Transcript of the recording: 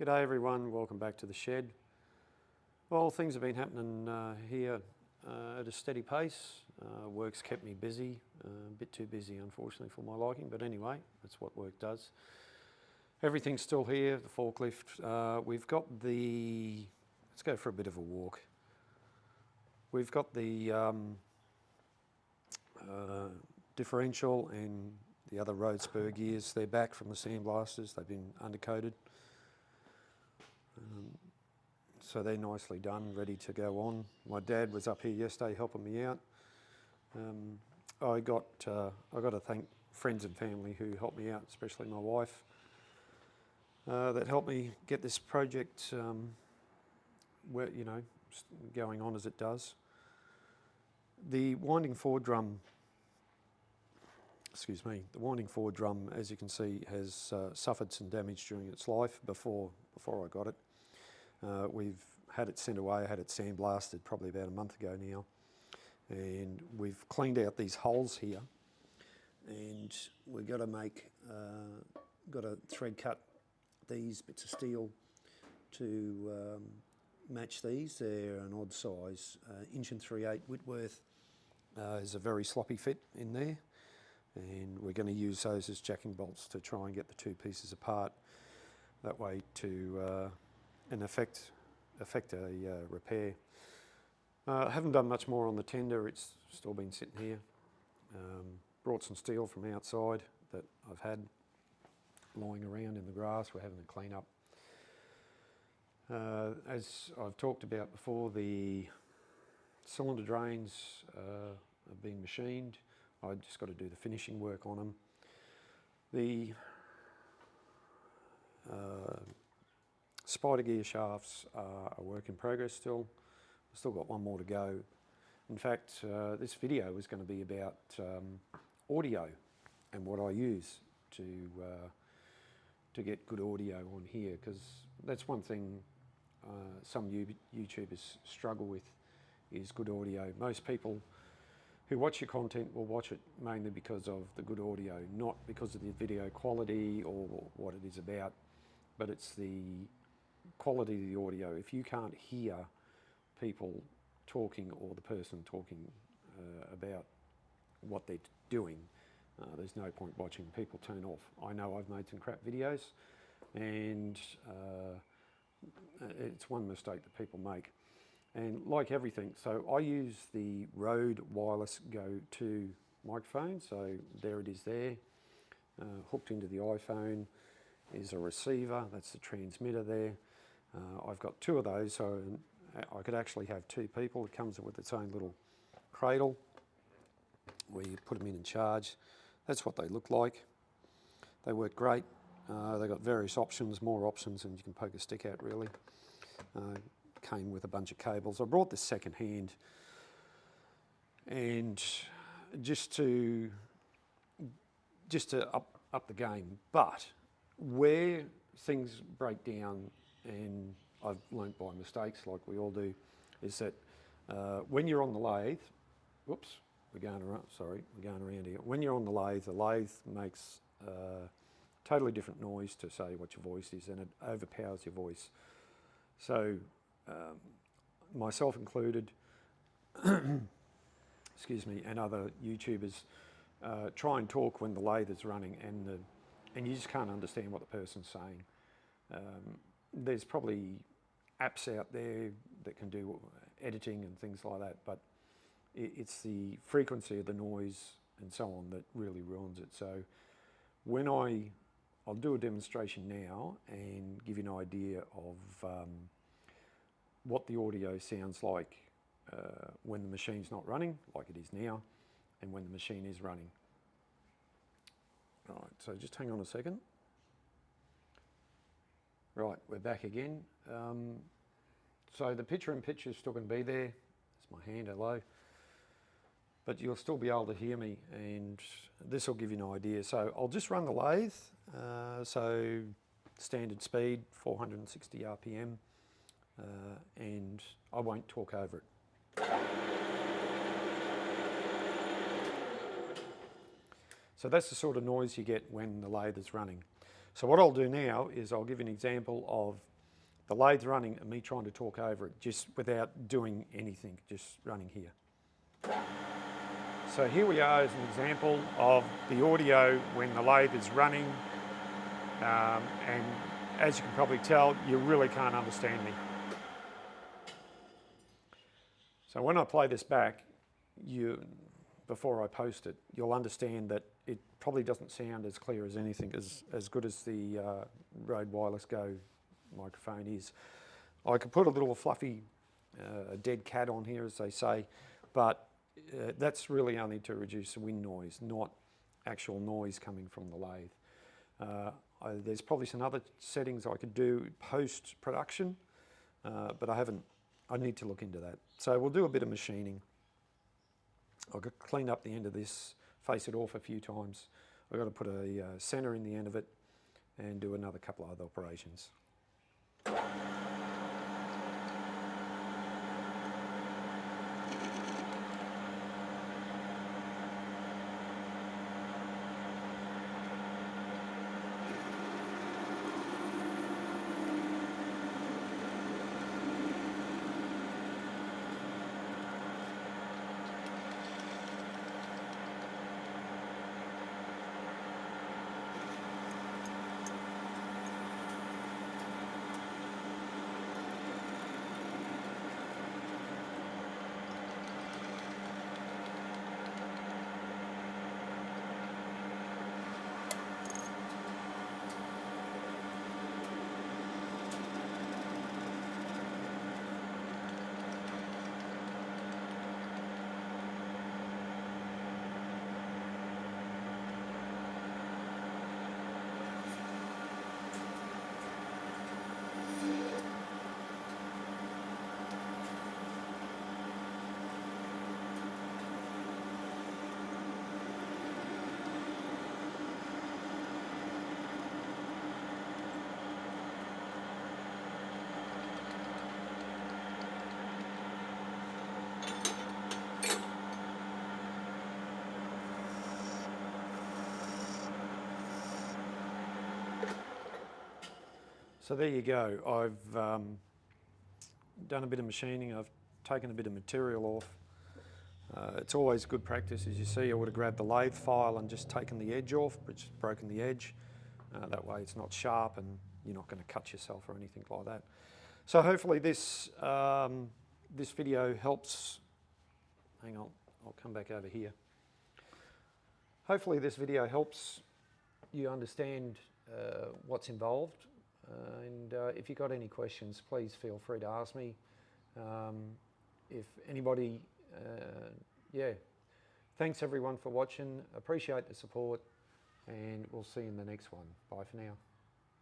G'day everyone, welcome back to the shed. Well, things have been happening here at a steady pace. Work's kept me busy, a bit too busy unfortunately for my liking, but anyway, that's what work does. Everything's still here, the forklift. We've got let's go for a bit of a walk. We've got the differential and the other road spur gears. They're back from the sandblasters, they've been undercoated. So they're nicely done, ready to go on. My dad was up here yesterday helping me out. I got to thank friends and family who helped me out, especially my wife, that helped me get this project going on as it does. The winding forward drum, the winding forward drum, as you can see, has suffered some damage during its life before I got it. We've had it sent away, I had it sandblasted probably about a month ago now, and we've cleaned out these holes here, and we've got to thread cut these bits of steel to match these. They're an odd size, 1 3/8 Whitworth is a very sloppy fit in there, and we're going to use those as jacking bolts to try and get the two pieces apart, that way to in effect a repair. I haven't done much more on the tender, it's still been sitting here. Brought some steel from outside that I've had lying around in the grass. We're having a clean up. As I've talked about before, the cylinder drains have been machined. I just got to do the finishing work on them. The spider gear shafts are a work in progress still. I've still got one more to go. In fact, this video is going to be about audio and what I use to get good audio on here, because that's one thing some YouTubers struggle with, is good audio. Most people who watch your content will watch it mainly because of the good audio, not because of the video quality or what it is about, but it's the quality of the audio. If you can't hear people talking or the person talking about what they're doing, there's no point watching. People turn off. I know I've made some crap videos, and it's one mistake that people make. And like everything, so I use the Rode Wireless Go 2 microphone. So there it is there, hooked into the iPhone is a receiver, that's the transmitter there. I've got two of those, so I could actually have two people. It comes with its own little cradle where you put them in and charge. That's what they look like. They work great. They've got various options, more options than you can poke a stick at really. Came with a bunch of cables. I brought this second hand, and just to up the game. But where things break down, and I've learnt by mistakes like we all do, is that when you're on the lathe, whoops, we're going around here. When you're on the lathe makes totally different noise to say what your voice is, and it overpowers your voice. So myself included, excuse me, and other YouTubers try and talk when the lathe is running, and you just can't understand what the person's saying. There's probably apps out there that can do editing and things like that, but it's the frequency of the noise and so on that really ruins it. So when I'll do a demonstration now and give you an idea of what the audio sounds like when the machine's not running, like it is now, and when the machine is running. All right, so just hang on a second. Right, we're back again. So the picture-in-picture is still going to be there. That's my hand, hello. But you'll still be able to hear me, and this will give you an idea. So I'll just run the lathe. So standard speed, 460 RPM, and I won't talk over it. So that's the sort of noise you get when the lathe is running. So what I'll do now is I'll give you an example of the lathe running and me trying to talk over it just without doing anything, just running here. So here we are as an example of the audio when the lathe is running, and as you can probably tell, you really can't understand me. So when I play this back, before I post it, you'll understand that it probably doesn't sound as clear as anything, as good as the Rode Wireless Go microphone is. I could put a little fluffy dead cat on here, as they say, but that's really only to reduce the wind noise, not actual noise coming from the lathe. There's probably some other settings I could do post-production, but I need to look into that. So we'll do a bit of machining. I've got to clean up the end of this, face it off a few times. I've got to put a center in the end of it and do another couple of other operations. So there you go. I've done a bit of machining. I've taken a bit of material off. It's always good practice. As you see, I would have grabbed the lathe file and just taken the edge off, but just broken the edge. That way it's not sharp and you're not going to cut yourself or anything like that. So hopefully this video helps. Hang on, I'll come back over here. Hopefully this video helps you understand what's involved. And if you've got any questions, please feel free to ask me. If anybody, thanks everyone for watching. Appreciate the support, and we'll see you in the next one. Bye for now.